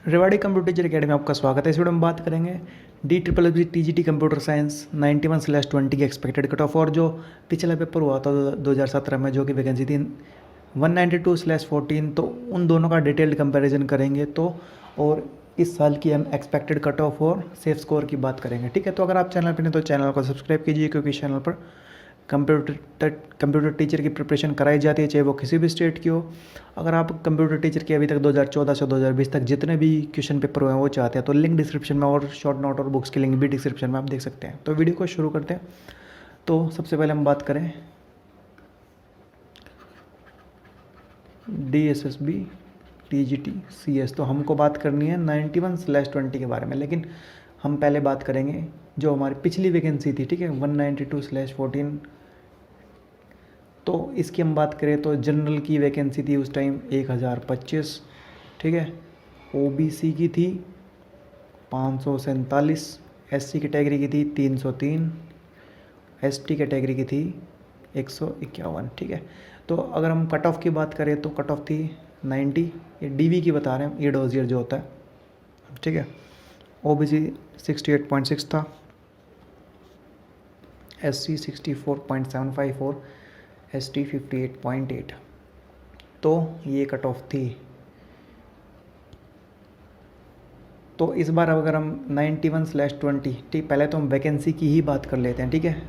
Rewari computer teacher academy में आपका स्वागत है। इस वीडियो में बात करेंगे DSSS TGT कंप्यूटर साइंस 91/20 की एक्सपेक्टेड कट ऑफ और जो पिछला पेपर हुआ था 2017 में जो कि वैकेंसी थी 192/14, तो उन दोनों का डिटेल्ड कंपैरिजन करेंगे। तो और इस साल की हम एक्सपेक्टेड कट ऑफ और सेफ स्कोर की बात करेंगे। ठीक है, तो अगर आप चैनल पर नहीं तो चैनल को सब्सक्राइब कीजिए, क्योंकि चैनल पर कंप्यूटर टीचर की प्रिपरेशन कराई जाती है, चाहे वो किसी भी स्टेट की हो। अगर आप कंप्यूटर टीचर के अभी तक 2014 से 2020 तक जितने भी क्वेश्चन पेपर हुए हैं वो चाहते हैं, तो लिंक डिस्क्रिप्शन में, और शॉर्ट नोट और बुक्स की लिंक भी डिस्क्रिप्शन में आप देख सकते हैं। तो वीडियो को शुरू करते हैं। तो सबसे पहले हम बात करें DSSB TGT CS, तो हमको बात करनी है 91/20 के बारे में, लेकिन हम पहले बात करेंगे जो हमारी पिछली वैकेंसी थी। ठीक है, 192/14। तो इसकी हम बात करें तो जनरल की वैकेंसी थी उस टाइम 1025। ठीक है, OBC की थी 547, SC कैटेगरी की थी 303, ST कैटेगरी की थी 151। ठीक है, तो अगर हम कट ऑफ की बात करें तो कट ऑफ थी 90। ये DV की बता रहे हैं, ये डोजियर जो होता है। ठीक है, OBC 68.6 था, SC 64.75 और ST 58.8। तो ये कट ऑफ थी। तो इस बार अगर हम 91/20, ठीक, पहले तो हम वैकेंसी की ही बात कर लेते हैं। ठीक है,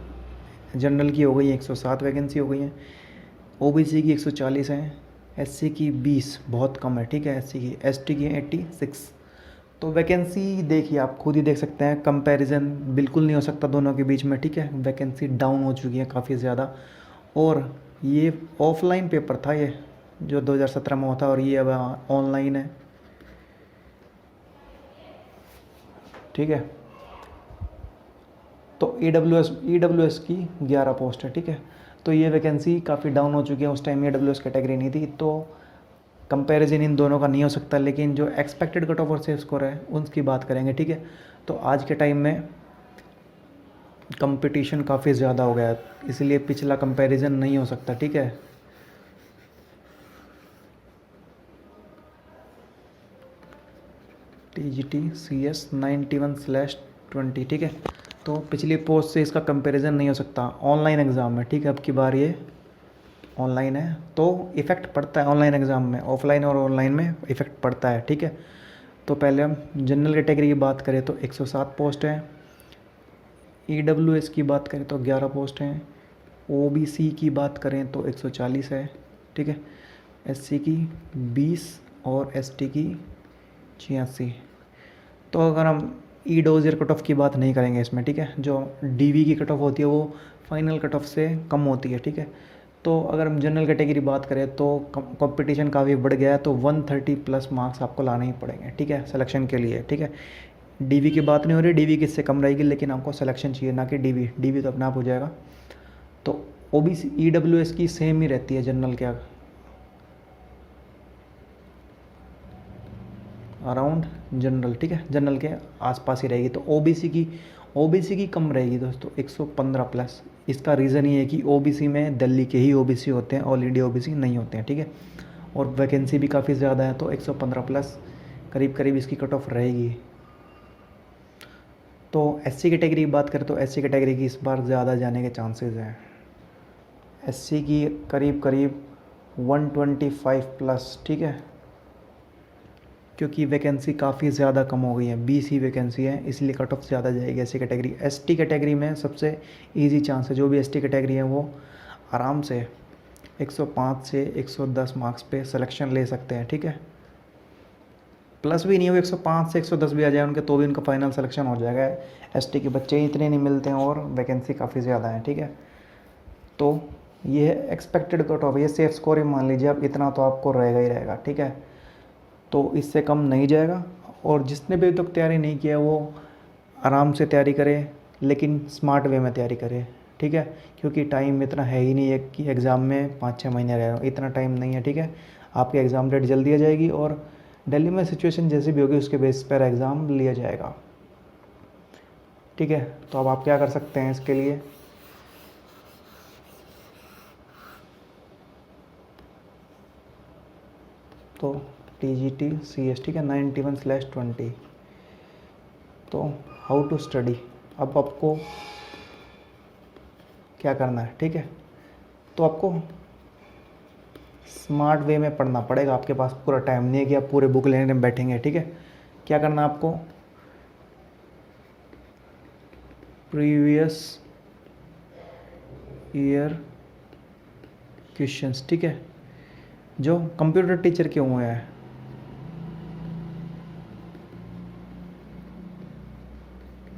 जनरल की हो गई है 107 वैकेंसी हो गई हैं, OBC की 140 हैं, SC की 20 बहुत कम है। ठीक है, SC की, ST की 86। तो वैकेंसी देखिए, आप खुद ही देख सकते हैं, कंपैरिजन बिल्कुल नहीं हो सकता दोनों के बीच में। ठीक है, वैकेंसी डाउन हो चुकी है काफ़ी ज़्यादा। और ये ऑफलाइन पेपर था, ये जो 2017 में हुआ था, और ये अब ऑनलाइन है। ठीक है, तो EWS की 11 पोस्ट है। ठीक है, तो ये वैकेंसी काफ़ी डाउन हो चुकी है। उस टाइम EWS कैटेगरी नहीं थी, तो कंपैरिजन इन दोनों का नहीं हो सकता। लेकिन जो एक्सपेक्टेड कट ऑफ और सेफ स्कोर है उनकी बात करेंगे। ठीक है, तो आज के टाइम में कंपटीशन काफ़ी ज़्यादा हो गया है, इसलिए पिछला कंपैरिजन नहीं हो सकता। ठीक है, TGT CS 91/20। ठीक है, तो पिछली पोस्ट से इसका कंपैरिजन नहीं हो सकता ऑनलाइन एग्ज़ाम में। ठीक है, अब की बार ये ऑनलाइन है, तो इफ़ेक्ट पड़ता है ऑनलाइन एग्ज़ाम में, ऑफलाइन और ऑनलाइन में इफ़ेक्ट पड़ता है। ठीक है, तो पहले हम जनरल कैटेगरी की बात करें तो 107 पोस्ट हैं, EWS की बात करें तो 11 पोस्ट हैं, OBC की बात करें तो 140 है। ठीक है, SC की 20 और ST की 86। तो अगर हम EWS कट ऑफ की बात नहीं करेंगे इसमें, ठीक है, जो DV की कट ऑफ होती है वो फाइनल कट ऑफ से कम होती है। ठीक है, तो अगर हम जनरल कैटेगरी बात करें तो कंपटीशन काफ़ी बढ़ गया है, तो 130+ मार्क्स आपको लाने ही पड़ेंगे। ठीक है, सिलेक्शन के लिए। ठीक है, DV की बात नहीं हो रही, DV किससे कम रहेगी, लेकिन आपको सिलेक्शन चाहिए, ना कि DV तो अपने आप हो जाएगा। तो OBC EWS की सेम ही रहती है जनरल के अराउंड जनरल। ठीक है, जनरल के आसपास ही रहेगी। तो OBC की कम रहेगी दोस्तों, 115+। इसका रीज़न ये है कि OBC में दिल्ली के ही OBC होते हैं, ऑल इंडिया OBC नहीं होते हैं। ठीक है, और वैकेंसी भी काफ़ी ज़्यादा है, तो 115+ करीब करीब इसकी कट ऑफ रहेगी। तो SC कैटेगरी की बात करें तो SC कैटेगरी की इस बार ज़्यादा जाने के चांसेस हैं। SC की करीब करीब 125+। ठीक है, क्योंकि वैकेंसी काफ़ी ज़्यादा कम हो गई है, 20 ही वैकेंसी है, इसलिए कट ऑफ ज़्यादा जाएगी SC कैटेगरी। ST कैटेगरी में सबसे इजी चांस है, जो भी ST कैटेगरी है वो आराम से 105 से 110 मार्क्स पे सिलेक्शन ले सकते हैं। ठीक है, प्लस भी नहीं हो, 105 से 110 भी आ जाए उनके, तो भी उनका फाइनल सिलेक्शन हो जाएगा। ST के बच्चे इतने नहीं मिलते हैं और वैकेंसी काफ़ी ज़्यादा है। ठीक है, तो ये है एक्सपेक्टेड कट ऑफ, ये सेफ स्कोर ही मान लीजिए आप, इतना तो आपको रहेगा ही रहेगा। ठीक है, तो इससे कम नहीं जाएगा। और जिसने भी तक तैयारी नहीं किया वो आराम से तैयारी करे, लेकिन स्मार्ट वे में तैयारी करे। ठीक है, क्योंकि टाइम इतना है ही नहीं है कि एग्ज़ाम में 5-6 महीने रह, इतना टाइम नहीं है। ठीक है, आपकी एग्ज़ाम डेट जल्दी आ जाएगी, और दिल्ली में सिचुएशन जैसी भी होगी उसके बेस पर एग्ज़ाम लिया जाएगा। ठीक है, तो अब आप क्या कर सकते हैं इसके लिए, तो TGT CS, ठीक है, 91/20। तो हाउ टू स्टडी, अब आपको क्या करना है, ठीक है। तो आपको स्मार्ट वे में पढ़ना पड़ेगा, आपके पास पूरा टाइम नहीं है कि आप पूरे बुक लेने में बैठेंगे, ठीक है। क्या करना है आपको, प्रीवियस ईयर क्वेश्चंस, ठीक है, जो कंप्यूटर टीचर के हुए हैं,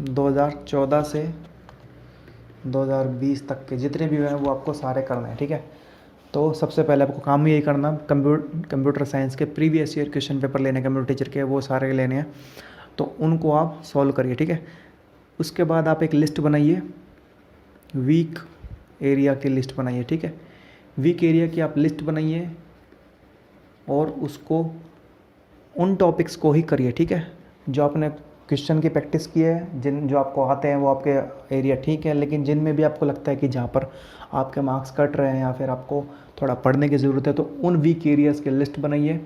दो 2014 से 2020 तक के जितने भी हुए हैं वो आपको सारे करने हैं, ठीक है। तो सबसे पहले आपको काम यही करना, कंप्यूटर साइंस के प्रीवियस ईयर क्वेश्चन पेपर लेने, कंप्यूटर टीचर के वो सारे लेने हैं, तो उनको आप सॉल्व करिए, ठीक है। उसके बाद आप एक लिस्ट बनाइए, वीक एरिया की लिस्ट बनाइए, ठीक है। वीक एरिया की आप लिस्ट बनाइए और उसको उन टॉपिक्स को ही करिए, ठीक है, जो आपने क्वेश्चन की प्रैक्टिस की है, जो आपको आते हैं वो आपके एरिया ठीक है, लेकिन जिनमें भी आपको लगता है कि जहाँ पर आपके मार्क्स कट रहे हैं या फिर आपको थोड़ा पढ़ने की ज़रूरत है, तो उन वीक एरियाज़ की लिस्ट बनाइए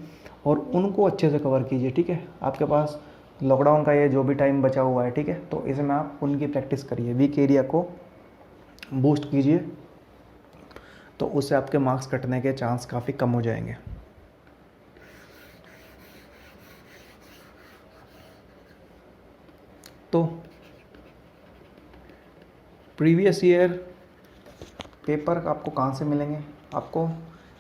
और उनको अच्छे से कवर कीजिए, ठीक है। आपके पास लॉकडाउन का ये जो भी टाइम बचा हुआ है, ठीक है, तो इसमें आप उनकी प्रैक्टिस करिए, वीक एरिया को बूस्ट कीजिए, तो उससे आपके मार्क्स कटने के चांस काफ़ी कम हो जाएंगे। तो प्रीवियस ईयर पेपर आपको कहाँ से मिलेंगे, आपको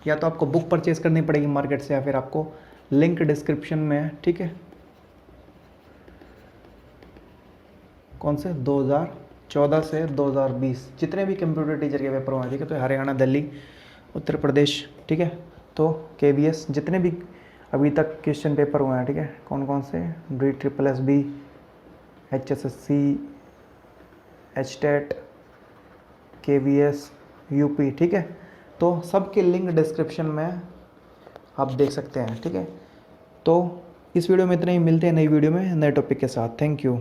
या तो आपको बुक परचेज करनी पड़ेगी मार्केट से, या फिर आपको लिंक डिस्क्रिप्शन में है, ठीक है। कौन से 2014 से 2020 जितने भी कंप्यूटर टीचर के पेपर हुए, ठीक है, तो हरियाणा, दिल्ली, उत्तर प्रदेश, ठीक है, तो KVS जितने भी अभी तक क्वेश्चन पेपर हुए हैं, ठीक है, कौन कौन से, DSSB, HSSC, HTET, KVS, UP, ठीक है, तो सबके लिंक डिस्क्रिप्शन में आप देख सकते हैं, ठीक है। तो इस वीडियो में इतना ही, मिलते हैं नई वीडियो में नए टॉपिक के साथ। Thank you.